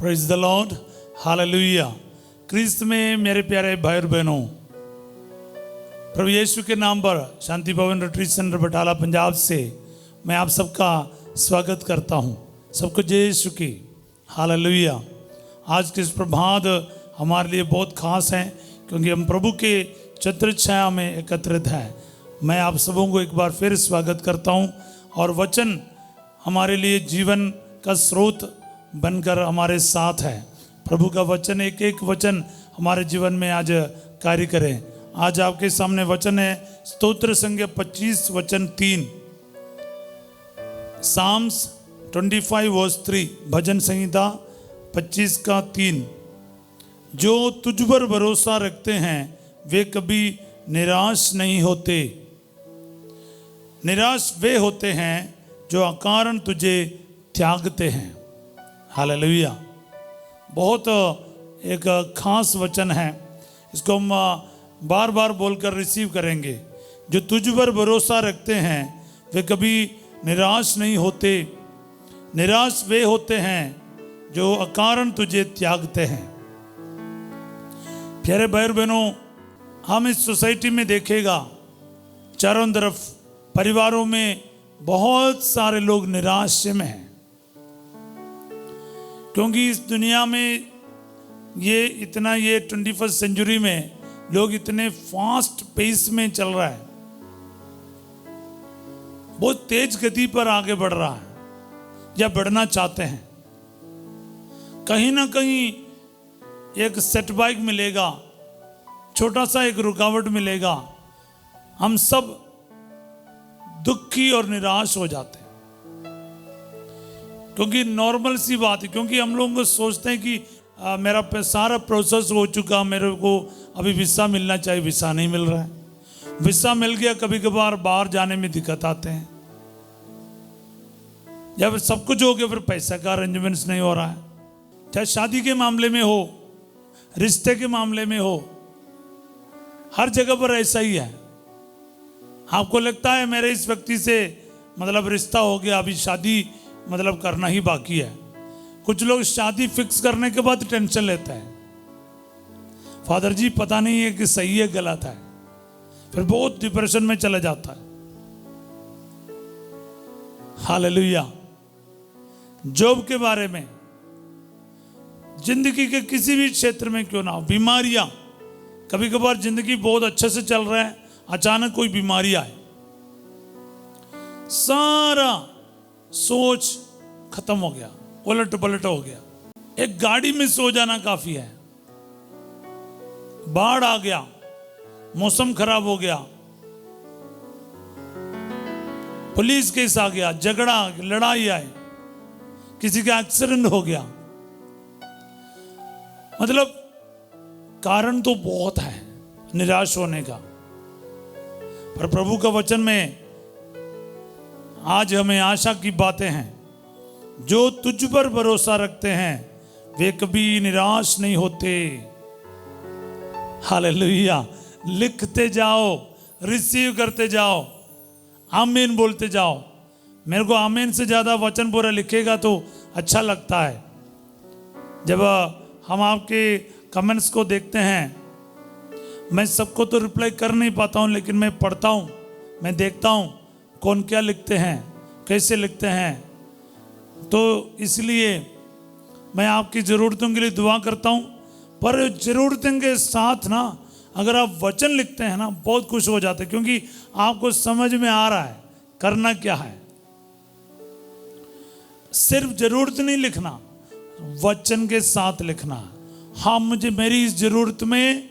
Praise the Lord, hallelujah. क्रिस्त में मेरे प्यारे भाई और बहनों, प्रभु यीशु के नाम पर शांति भवन रिट्रीट सेंटर बटाला पंजाब से मैं आप सबका स्वागत करता हूं। सबको जय यीशु की, हालेलुया। आज के इस प्रभात हमारे लिए बहुत खास है क्योंकि हम प्रभु के छत्र छाया में एकत्रित हैं। मैं आप सबों को एक बार फिर स्वागत करता हूं और वचन हमारे लिए जीवन का स्रोत बनकर हमारे साथ है। प्रभु का वचन, एक एक वचन हमारे जीवन में आज कार्य करें। आज आपके सामने वचन है स्तोत्र संख्या 25 वचन 3, साम्स 25 वर्स 3, भजन संहिता 25 का 3। जो तुझ पर भरोसा रखते हैं वे कभी निराश नहीं होते। निराश वे होते हैं जो अकारण तुझे त्यागते हैं। हालेलुया। बहुत एक खास वचन है, इसको हम बार बार बोलकर रिसीव करेंगे। जो तुझ पर भरोसा रखते हैं वे कभी निराश नहीं होते। निराश वे होते हैं जो अकारण तुझे त्यागते हैं। प्यारे भाई बहनों, हम इस सोसाइटी में देखेगा चारों तरफ परिवारों में बहुत सारे लोग निराश में हैं, क्योंकि इस दुनिया में ये 21st सेंचुरी में लोग इतने फास्ट पेस में चल रहा है, बहुत तेज गति पर आगे बढ़ रहा है या बढ़ना चाहते हैं। कहीं ना कहीं एक सेटबैक मिलेगा, छोटा सा एक रुकावट मिलेगा, हम सब दुखी और निराश हो जाते हैं। क्योंकि नॉर्मल सी बात है, क्योंकि हम लोग को सोचते हैं कि मेरा सारा प्रोसेस हो चुका, मेरे को अभी वीसा मिलना चाहिए, वीसा नहीं मिल रहा है। वीसा मिल गया, कभी कभार बाहर जाने में दिक्कत आते हैं, या फिर सब कुछ हो गया फिर पैसा का अरेंजमेंट्स नहीं हो रहा है। चाहे शादी के मामले में हो, रिश्ते के मामले में हो, हर जगह पर ऐसा ही है। आपको लगता है मेरे इस व्यक्ति से मतलब रिश्ता हो गया, अभी शादी मतलब करना ही बाकी है। कुछ लोग शादी फिक्स करने के बाद टेंशन लेते हैं, फादर जी पता नहीं है कि सही है गलत है, फिर बहुत डिप्रेशन में चला जाता है। हालेलुया। जॉब के बारे में, जिंदगी के किसी भी क्षेत्र में क्यों ना हो, बीमारियां, कभी कभार जिंदगी बहुत अच्छे से चल रहा है, अचानक कोई बीमारी आए, सारा सोच खत्म हो गया, उलट पलट हो गया। एक गाड़ी में सो जाना काफी है, बाढ़ आ गया, मौसम खराब हो गया, पुलिस केस आ गया, झगड़ा लड़ाई आए, किसी का एक्सीडेंट हो गया, मतलब कारण तो बहुत है निराश होने का। पर प्रभु का वचन में आज हमें आशा की बातें हैं। जो तुझ पर भरोसा रखते हैं वे कभी निराश नहीं होते। हालेलुया। लिखते जाओ, रिसीव करते जाओ, आमीन बोलते जाओ। मेरे को आमीन से ज्यादा वचन पूरा लिखेगा तो अच्छा लगता है। जब हम आपके कमेंट्स को देखते हैं, मैं सबको तो रिप्लाई कर नहीं पाता हूं, लेकिन मैं पढ़ता हूं, मैं देखता हूं कौन क्या लिखते हैं, कैसे लिखते हैं। तो इसलिए मैं आपकी ज़रूरतों के लिए दुआ करता हूं। पर ज़रूरतों के साथ ना अगर आप वचन लिखते हैं ना, बहुत खुश हो जाते हैं, क्योंकि आपको समझ में आ रहा है करना क्या है। सिर्फ ज़रूरत नहीं लिखना, वचन के साथ लिखना। हाँ, मुझे मेरी इस ज़रूरत में,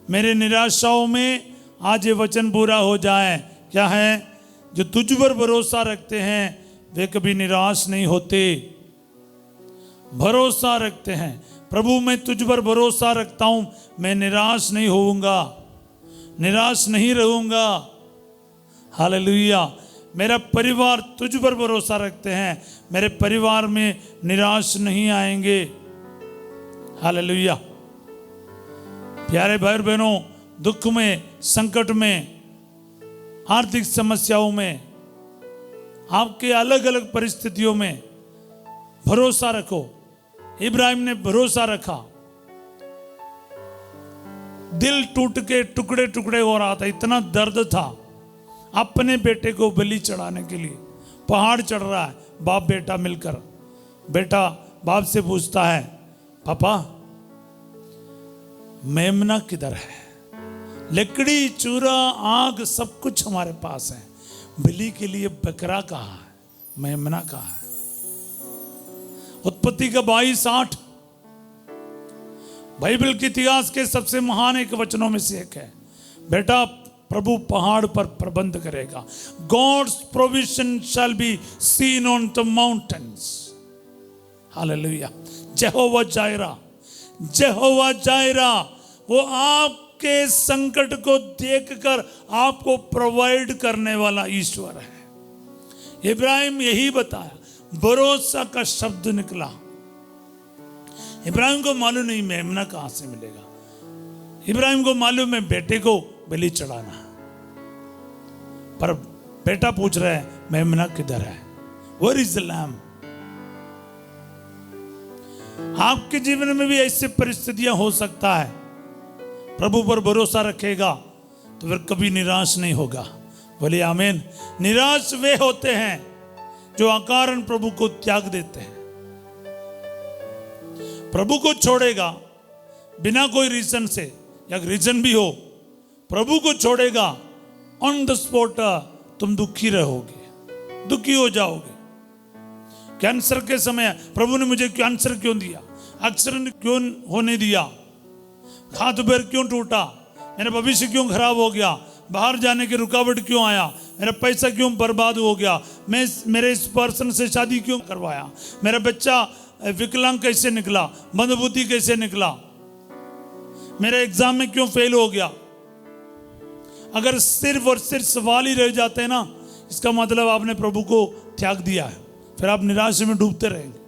मेरे निराशाओं में आज ये वचन पूरा हो जाए। क्या है? जो तुझ पर भरोसा रखते हैं वे कभी निराश नहीं होते। भरोसा रखते हैं, प्रभु मैं तुझ पर भरोसा रखता हूं, मैं निराश नहीं होऊंगा, निराश नहीं रहूंगा। हालेलुया। मेरा परिवार तुझ पर भरोसा रखते हैं, मेरे परिवार में निराश नहीं आएंगे। हालेलुया। प्यारे भाई बहनों, दुख में, संकट में, आर्थिक समस्याओं में, आपके अलग अलग परिस्थितियों में भरोसा रखो। इब्राहिम ने भरोसा रखा, दिल टूट के टुकड़े टुकड़े हो रहा था, इतना दर्द था। अपने बेटे को बलि चढ़ाने के लिए पहाड़ चढ़ रहा है, बाप बेटा मिलकर। बेटा बाप से पूछता है, पापा मेमना किधर है? लकड़ी, चूरा, आग सब कुछ हमारे पास है, बलि के लिए बकरा कहाँ है, मेमना कहाँ है? उत्पत्ति का 22:8 बाइबल के इतिहास के सबसे महान एक वचनों में से एक है। बेटा प्रभु पहाड़ पर प्रबंध करेगा। God's provision shall be seen on the mountains. Hallelujah. Jehovah Jireh, Jehovah Jireh, वो आपके संकट को देखकर आपको प्रोवाइड करने वाला ईश्वर है। इब्राहिम यही बताया, भरोसा का शब्द निकला। इब्राहिम को मालूम नहीं मेमना कहां से मिलेगा, इब्राहिम को मालूम है बेटे को बलि चढ़ाना, पर बेटा पूछ रहा है मेमना किधर है, वेयर इज द लैम्ब। आपके जीवन में भी ऐसी परिस्थितियां हो सकता है, प्रभु पर भरोसा रखेगा तो फिर कभी निराश नहीं होगा। बोले आमीन। निराश वे होते हैं जो अकारण प्रभु को त्याग देते हैं। प्रभु को छोड़ेगा बिना कोई रीजन से, या रीजन भी हो, प्रभु को छोड़ेगा, ऑन द स्पॉट तुम दुखी रहोगे, दुखी हो जाओगे। कैंसर के समय प्रभु ने मुझे कैंसर क्यों दिया, एक्सीडेंट क्यों होने दिया, हाथ पैर क्यों टूटा, मेरा भविष्य क्यों खराब हो गया, बाहर जाने की रुकावट क्यों आया, मेरा पैसा क्यों बर्बाद हो गया, मैं मेरे इस पर्सन से शादी क्यों करवाया, मेरा बच्चा विकलांग कैसे निकला, मंदबुद्धि कैसे निकला, मेरा एग्जाम में क्यों फेल हो गया। अगर सिर्फ और सिर्फ सवाल ही रह जाते हैं ना, इसका मतलब आपने प्रभु को त्याग दिया है, फिर आप निराशा में डूबते रहेंगे।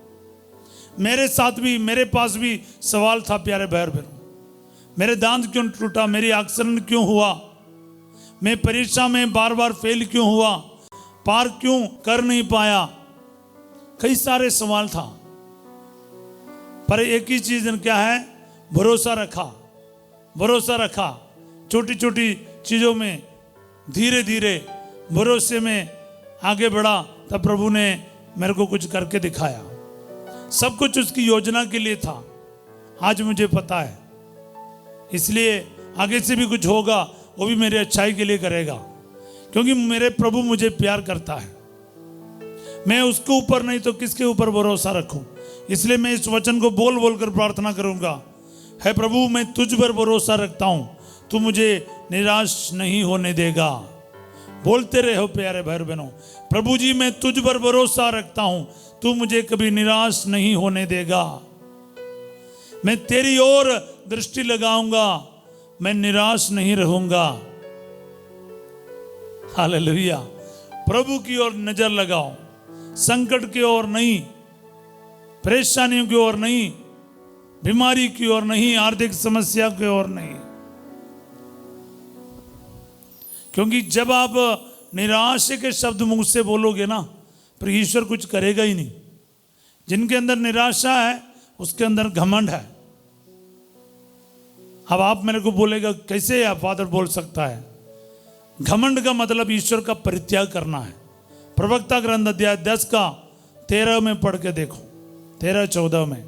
मेरे साथ भी, मेरे पास भी सवाल था प्यारे भाई बहनों, मेरे दांत क्यों टूटा, मेरी एक्सीडेंट क्यों हुआ, मैं परीक्षा में बार बार फेल क्यों हुआ, पार क्यों कर नहीं पाया, कई सारे सवाल था। पर एक ही चीज क्या है, भरोसा रखा, भरोसा रखा। छोटी छोटी चीजों में धीरे धीरे भरोसे में आगे बढ़ा, तब प्रभु ने मेरे को कुछ करके दिखाया। सब कुछ उसकी योजना के लिए था, आज मुझे पता है, इसलिए आगे से भी कुछ होगा वो भी मेरे अच्छाई के लिए करेगा, क्योंकि मेरे प्रभु मुझे प्यार करता है। मैं उसके ऊपर नहीं तो किसके ऊपर भरोसा रखूं। इसलिए मैं इस वचन को बोल बोल कर प्रार्थना करूंगा, है प्रभु मैं तुझ पर भरोसा रखता हूं, तू मुझे निराश नहीं होने देगा। बोलते रहो प्यारे भाई बहनों, प्रभु जी मैं तुझ पर भरोसा रखता हूं, तू मुझे कभी निराश नहीं होने देगा। मैं तेरी ओर दृष्टि लगाऊंगा, मैं निराश नहीं रहूंगा। हालेलुया। प्रभु की ओर नजर लगाओ, संकट की ओर नहीं, परेशानियों की ओर नहीं, बीमारी की ओर नहीं, आर्थिक समस्या की ओर नहीं। क्योंकि जब आप निराश के शब्द मुंह से बोलोगे ना, पर ईश्वर कुछ करेगा ही नहीं। जिनके अंदर निराशा है उसके अंदर घमंड है। अब आप मेरे को बोलेगा कैसे आप फादर बोल सकता है, घमंड का मतलब ईश्वर का परित्याग करना है। प्रवक्ता ग्रंथ अध्याय 10 का 13 में पढ़ के देखो, 13-14 में।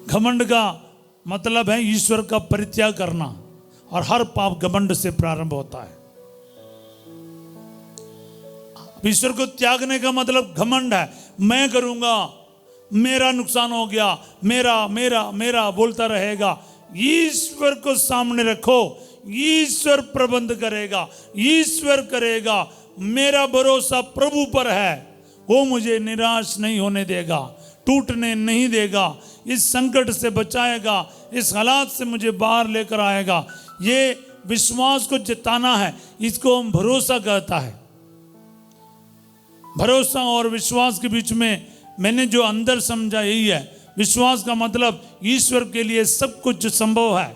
घमंड का मतलब है ईश्वर का परित्याग करना, और हर पाप घमंड से प्रारंभ होता है। ईश्वर को त्यागने का मतलब घमंड है, मैं करूंगा, मेरा नुकसान हो गया, मेरा मेरा मेरा बोलता रहेगा। ईश्वर को सामने रखो, ईश्वर प्रबंध करेगा, ईश्वर करेगा। मेरा भरोसा प्रभु पर है, वो मुझे निराश नहीं होने देगा, टूटने नहीं देगा, इस संकट से बचाएगा, इस हालात से मुझे बाहर लेकर आएगा। ये विश्वास को जिताना है, इसको हम भरोसा कहता है। भरोसा और विश्वास के बीच में मैंने जो अंदर समझा यही है, विश्वास का मतलब ईश्वर के लिए सब कुछ संभव है।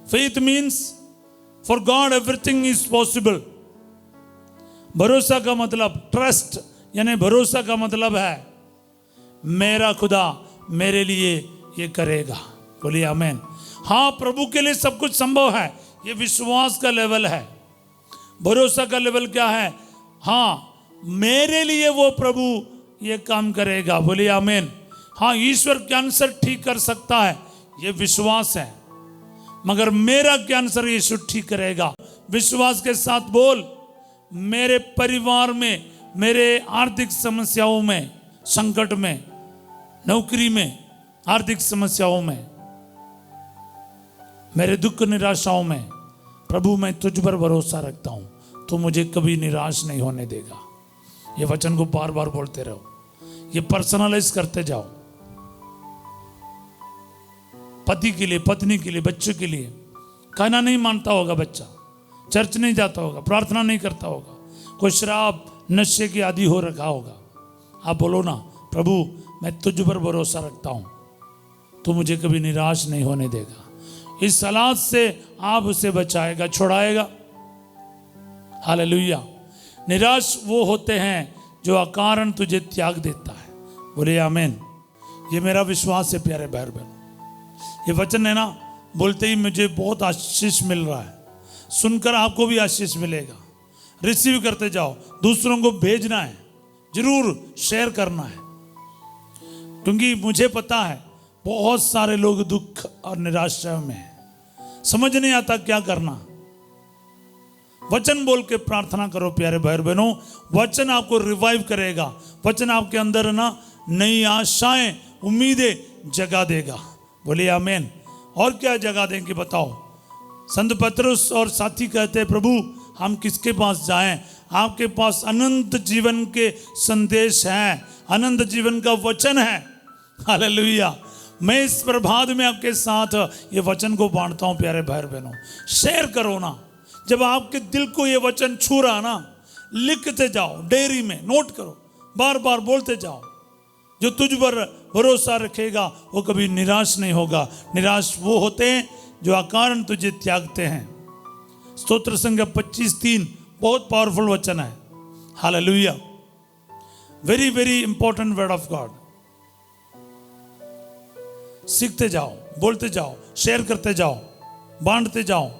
Faith means for God everything is possible. भरोसा का मतलब ट्रस्ट, यानी भरोसा का मतलब है मेरा खुदा मेरे लिए ये करेगा। बोलिए आमीन। हाँ, प्रभु के लिए सब कुछ संभव है। ये विश्वास का लेवल है, भरोसा का लेवल क्या है? हाँ, मेरे लिए वो प्रभु ये काम करेगा। बोलिए आमीन। हाँ, ईश्वर कैंसर ठीक कर सकता है, ये विश्वास है, मगर मेरा कैंसर यीशु ठीक करेगा। विश्वास के साथ बोल, मेरे परिवार में, मेरे आर्थिक समस्याओं में, संकट में, नौकरी में, आर्थिक समस्याओं में, मेरे दुख निराशाओं में, प्रभु मैं तुझ पर भरोसा रखता हूं, तो मुझे कभी निराश नहीं होने देगा। ये वचन को बार बार बोलते रहो, ये पर्सनलाइज करते जाओ। पति के लिए, पत्नी के लिए, बच्चों के लिए। कहना नहीं मानता होगा बच्चा, चर्च नहीं जाता होगा, प्रार्थना नहीं करता होगा, कोई शराब नशे की आदी हो रखा होगा। आप बोलो ना, प्रभु मैं तुझ पर भरोसा रखता हूं, तो मुझे कभी निराश नहीं होने देगा। इस हालात से आप उसे बचाएगा, छुड़ाएगा। हालेलुया। निराश वो होते हैं जो अकारण तुझे त्याग देता है। बोले आमीन। ये मेरा विश्वास है प्यारे भाई बहन। ये वचन है ना, बोलते ही मुझे बहुत आशीष मिल रहा है। सुनकर आपको भी आशीष मिलेगा। रिसीव करते जाओ, दूसरों को भेजना है, जरूर शेयर करना है, क्योंकि मुझे पता है बहुत सारे लोग दुख और निराशा में हैं, समझ नहीं आता क्या करना। वचन बोल के प्रार्थना करो प्यारे भाई बहनों। वचन आपको रिवाइव करेगा। वचन आपके अंदर ना नई आशाएं, उम्मीदें जगा देगा। बोलिए आमीन। और क्या जगा देंगे बताओ? संत पतरस और साथी कहते हैं, प्रभु हम किसके पास जाएं? आपके पास अनंत जीवन के संदेश हैं, अनंत जीवन का वचन है। हालेलुया। मैं इस प्रभात में आपके साथ ये वचन को बांटता हूं प्यारे भाई बहनों। शेयर करो ना। जब आपके दिल को ये वचन छू रहा ना, लिखते जाओ, डायरी में नोट करो, बार बार बोलते जाओ। जो तुझ पर भरोसा रखेगा वो कभी निराश नहीं होगा। निराश वो होते हैं जो अकारण तुझे त्यागते हैं। स्तोत्र संख्या 25:3 बहुत पावरफुल वचन है। Hallelujah. Very very important word of God. सीखते जाओ, बोलते जाओ, शेयर करते जाओ, बांटते जाओ।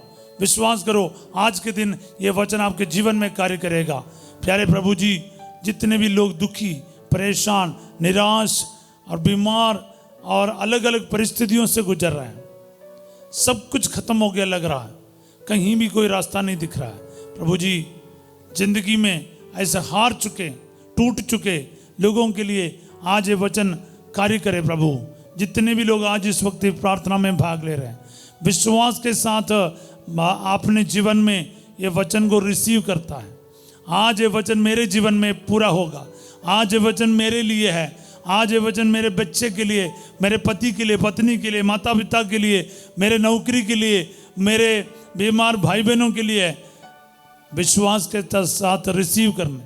विश्वास करो, आज के दिन ये वचन आपके जीवन में कार्य करेगा। प्यारे प्रभु जी, जितने भी लोग दुखी, परेशान, निराश और बीमार और अलग अलग परिस्थितियों से गुजर रहे हैं, सब कुछ खत्म हो गया लग रहा है, कहीं भी कोई रास्ता नहीं दिख रहा है। प्रभु जी, जिंदगी में ऐसे हार चुके, टूट चुके लोगों के लिए आज ये वचन कार्य करे। प्रभु, जितने भी लोग आज इस वक्त प्रार्थना में भाग ले रहे हैं, विश्वास के साथ अपने जीवन में ये वचन को रिसीव करता है। आज ये वचन मेरे जीवन में पूरा होगा। आज ये वचन मेरे लिए है। आज ये वचन मेरे बच्चे के लिए, मेरे पति के लिए, पत्नी के लिए, माता पिता के लिए, मेरे नौकरी के लिए, मेरे बीमार भाई बहनों के लिए। विश्वास के साथ रिसीव करने,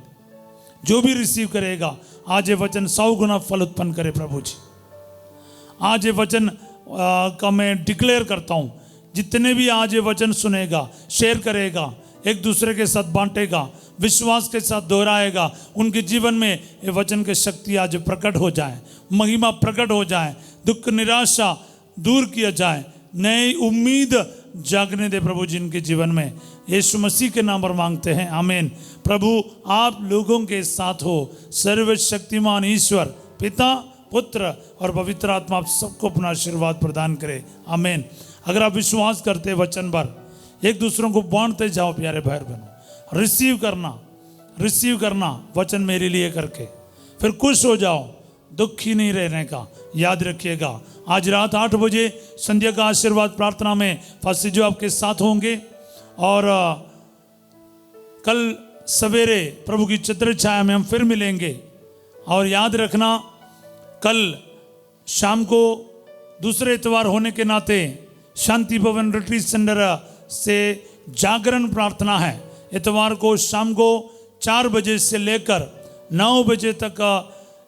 जो भी रिसीव करेगा, आज ये वचन 100 गुना फल उत्पन्न करे। प्रभु जी, आज ये वचन का मैं डिक्लेयर करता हूँ, जितने भी आज ये वचन सुनेगा, शेयर करेगा, एक दूसरे के साथ बांटेगा, विश्वास के साथ दोहराएगा, उनके जीवन में ये वचन की शक्ति आज प्रकट हो जाए, महिमा प्रकट हो जाए, दुख निराशा दूर किया जाए, नई उम्मीद जागने दे प्रभु जी इनके जीवन में। यीशु मसीह के नाम पर मांगते हैं, आमीन। प्रभु आप लोगों के साथ हो। सर्वशक्तिमान ईश्वर पिता, पुत्र और पवित्र आत्मा आप सबको अपना आशीर्वाद प्रदान करे, आमीन। अगर आप विश्वास करते वचन पर, एक दूसरों को बांटते जाओ प्यारे भाई बहनों। रिसीव करना वचन मेरे लिए करके, फिर खुश हो जाओ, दुखी नहीं रहने का। याद रखिएगा, आज रात 8 बजे संध्या का आशीर्वाद प्रार्थना में फास्टर जो आपके साथ होंगे, और कल सवेरे प्रभु की छत्र छाया में हम फिर मिलेंगे। और याद रखना, कल शाम को दूसरे इतवार होने के नाते शांति भवन रिट्रीट सेंटर से जागरण प्रार्थना है। इतवार को शाम को 4 बजे से लेकर 9 बजे तक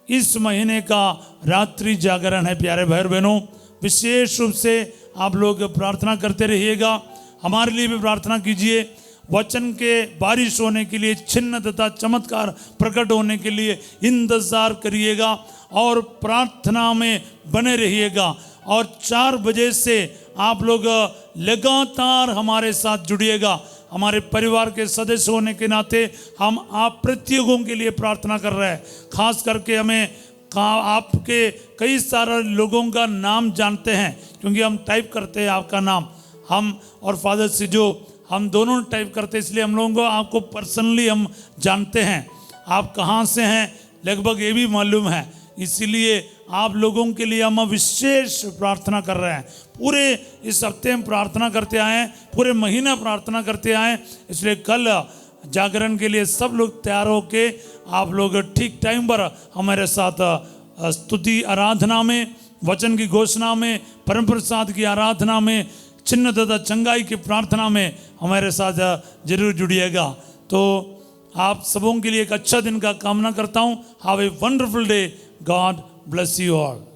इस महीने का रात्रि जागरण है। प्यारे भाई बहनों, विशेष रूप से आप लोग प्रार्थना करते रहिएगा, हमारे लिए भी प्रार्थना कीजिए। वचन के बारिश होने के लिए, चिन्ह तथा चमत्कार प्रकट होने के लिए इंतजार करिएगा और प्रार्थना में बने रहिएगा। और 4 बजे से आप लोग लगातार हमारे साथ जुड़िएगा। हमारे परिवार के सदस्य होने के नाते हम आप प्रत्येकों के लिए प्रार्थना कर रहे हैं। खास करके हमें आपके कई सारे लोगों का नाम जानते हैं, क्योंकि हम टाइप करते हैं आपका नाम, हम और फादर सिजो हम दोनों टाइप करते हैं, इसलिए हम लोगों को आपको पर्सनली हम जानते हैं। आप कहाँ से हैं लगभग ये भी मालूम है, इसीलिए आप लोगों के लिए हम विशेष प्रार्थना कर रहे हैं। पूरे इस हफ्ते हम प्रार्थना करते आए हैं, पूरे महीना प्रार्थना करते आए हैं, इसलिए कल जागरण के लिए सब लोग तैयार होके आप लोग ठीक टाइम पर हमारे साथ स्तुति आराधना में, वचन की घोषणा में, परम प्रसाद की आराधना में, चिन्ह तथा चंगाई की प्रार्थना में हमारे साथ जरूर जुड़िएगा। तो आप सबों के लिए एक अच्छा दिन का कामना करता हूँ। Have a wonderful day. God bless you all.